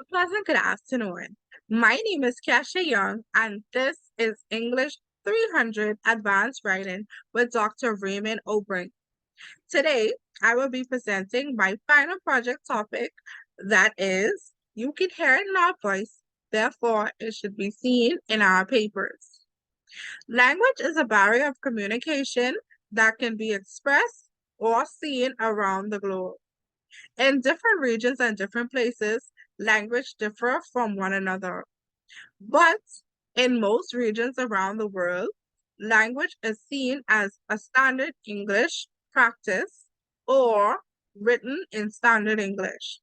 pleasant good afternoon. My name is Caschay Young, and this is English 300 Advanced Writing with Dr. Raymond Oenbring. Today, I will be presenting my final project topic that is, you can hear it in our voice, therefore it should be seen in our papers. Language is a barrier of communication that can be expressed or seen around the globe. In different regions and different places, language differ from one another. But in most regions around the world, language is seen as a standard English practice or written in standard English.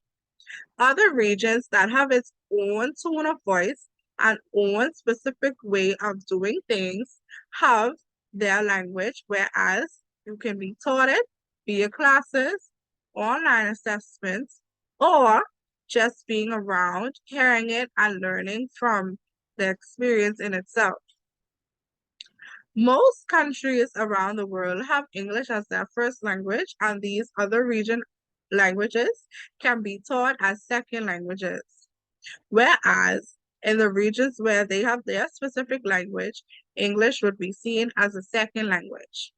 Other regions that have its own tone of voice and own specific way of doing things have their language, whereas you can be taught it via classes, online assessments, or just being around, hearing it, and learning from the experience in itself. Most countries around the world have English as their first language, and these other region languages can be taught as second languages. Whereas in the regions where they have their specific language, English would be seen as a second language.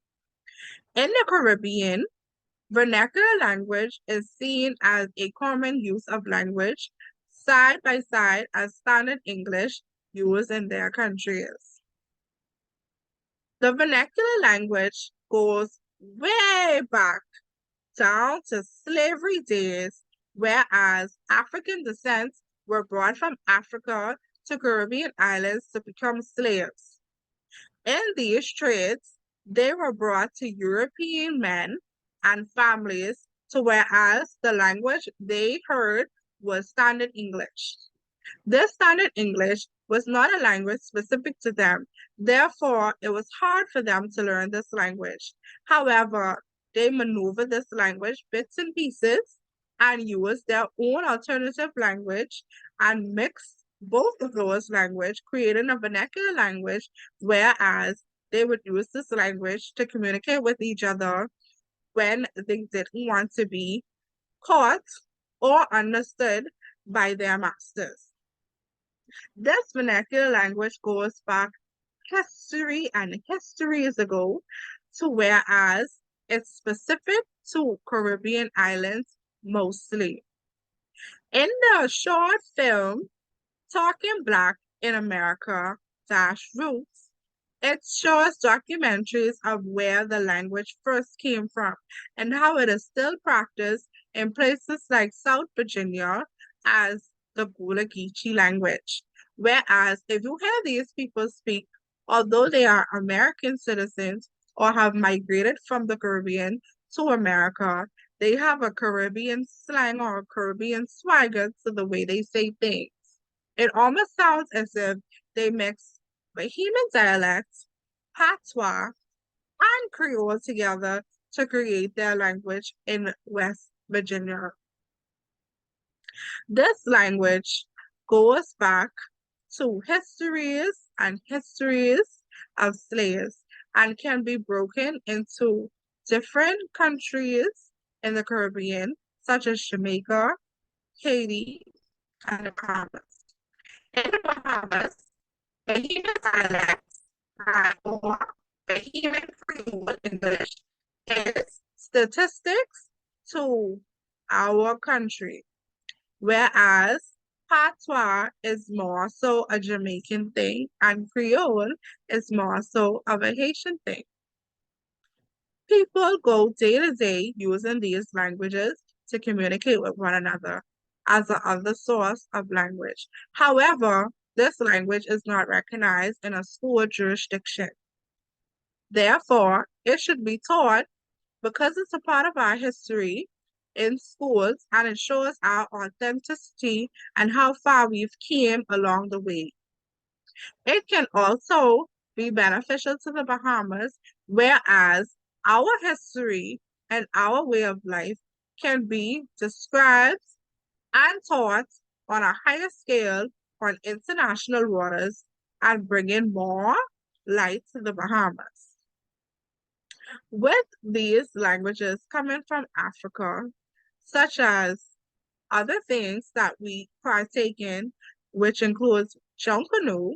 In the Caribbean, vernacular language is seen as a common use of language side by side as standard English used in their countries. The vernacular language goes way back down to slavery days, whereas African descents were brought from Africa to Caribbean islands to become slaves. In these trades, they were brought to European men and families to whereas the language they heard was standard English. This standard English was not a language specific to them. Therefore, it was hard for them to learn this language. However, they maneuvered this language bits and pieces and used their own alternative language and mixed both of those language, creating a vernacular language, whereas they would use this language to communicate with each other when they didn't want to be caught or understood by their masters. This vernacular language goes back history and histories ago to whereas it's specific to Caribbean islands mostly. In the short film Talking Black in America Dash Roots, it shows documentaries of where the language first came from and how it is still practiced in places like South Virginia as the Gullah Geechee language. Whereas if you hear these people speak, although they are American citizens or have migrated from the Caribbean to America, they have a Caribbean slang or a Caribbean swagger to the way they say things. It almost sounds as if they mix Bahamian dialects, Patois, and Creole together to create their language in West Virginia. This language goes back to histories and histories of slaves and can be broken into different countries in the Caribbean, such as Jamaica, Haiti, and the Bahamas. In the Bahamas, Bahamian dialects or Bahamian Creole English is statistics to our country, whereas Patois is more so a Jamaican thing and Creole is more so of a Haitian thing. People go day to day using these languages to communicate with one another as the other source of language. However, this language is not recognized in a school jurisdiction. Therefore, it should be taught because it's a part of our history in schools and it shows our authenticity and how far we've came along the way. It can also be beneficial to the Bahamas, whereas our history and our way of life can be described and taught on a higher scale on international waters and bringing more light to the Bahamas. With these languages coming from Africa, such as other things that we partake in, which includes Jonkanu,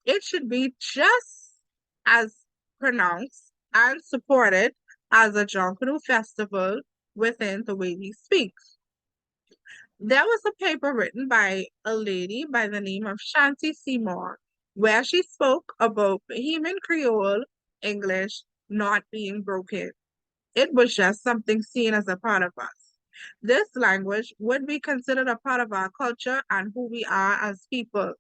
it should be just as pronounced and supported as a Jonkanu festival within the way we speak. There was a paper written by a lady by the name of Shanti Seymour, where she spoke about Bohemian Creole English not being broken. It was just something seen as a part of us. This language would be considered a part of our culture and who we are as people.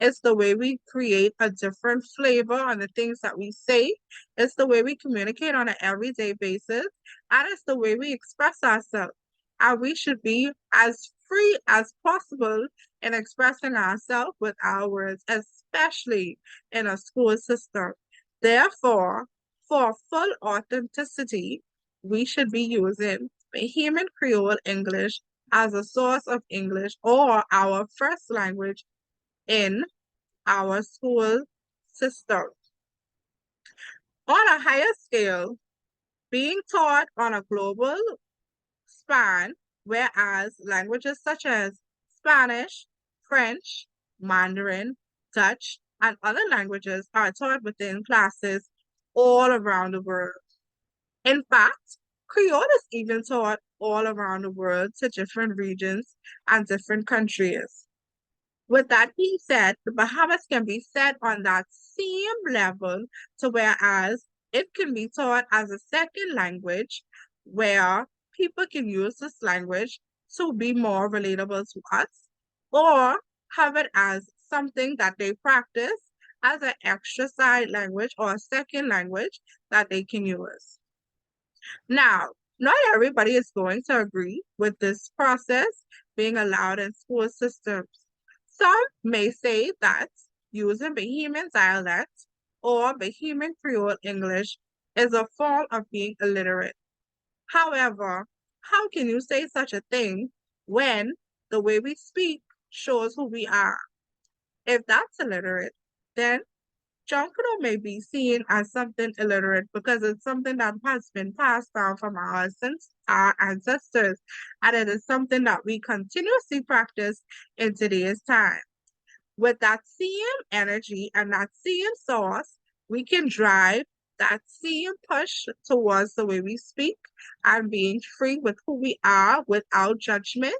It's the way we create a different flavor on the things that we say. It's the way we communicate on an everyday basis. And it's the way we express ourselves. And we should be as free as possible in expressing ourselves with our words, especially in a school system. Therefore, for full authenticity, we should be using Bahamian Creole English as a source of English or our first language in our school system. On a higher scale, being taught on a global span, whereas languages such as Spanish, French, Mandarin, Dutch, and other languages are taught within classes all around the world. In fact, Creole is even taught all around the world to different regions and different countries. With that being said, the Bahamas can be set on that same level to whereas it can be taught as a second language where people can use this language to be more relatable to us or have it as something that they practice as an extra side language or a second language that they can use. Now, not everybody is going to agree with this process being allowed in school systems. Some may say that using Bahamian dialect or Bahamian Creole English is a form of being illiterate. However, how can you say such a thing when the way we speak shows who we are? If that's illiterate, then Jonkono may be seen as something illiterate because it's something that has been passed down from since our ancestors, and it is something that we continuously practice in today's time. With that same energy and that same sauce, we can drive that same push towards the way we speak and being free with who we are without judgment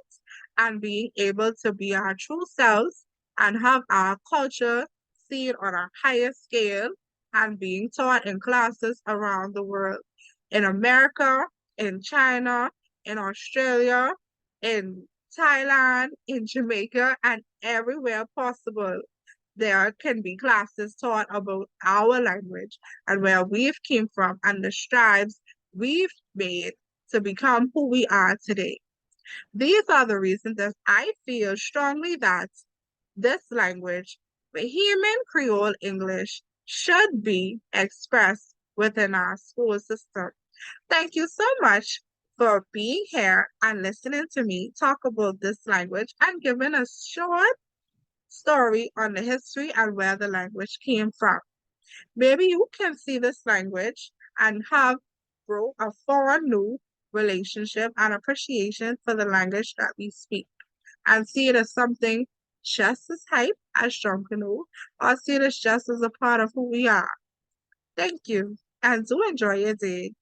and being able to be our true selves and have our culture seen on a higher scale and being taught in classes around the world. In America, in China, in Australia, in Thailand, in Jamaica, and everywhere possible. There can be classes taught about our language and where we've came from and the strides we've made to become who we are today. These are the reasons that I feel strongly that this language, Bahamian Creole English, should be expressed within our school system. Thank you so much for being here and listening to me talk about this language and giving a short story on the history and where the language came from. Maybe you can see this language and have grow a fond new relationship and appreciation for the language that we speak and see it as something just as hype as Canoe or see it as just as a part of who we are. Thank you and do enjoy your day.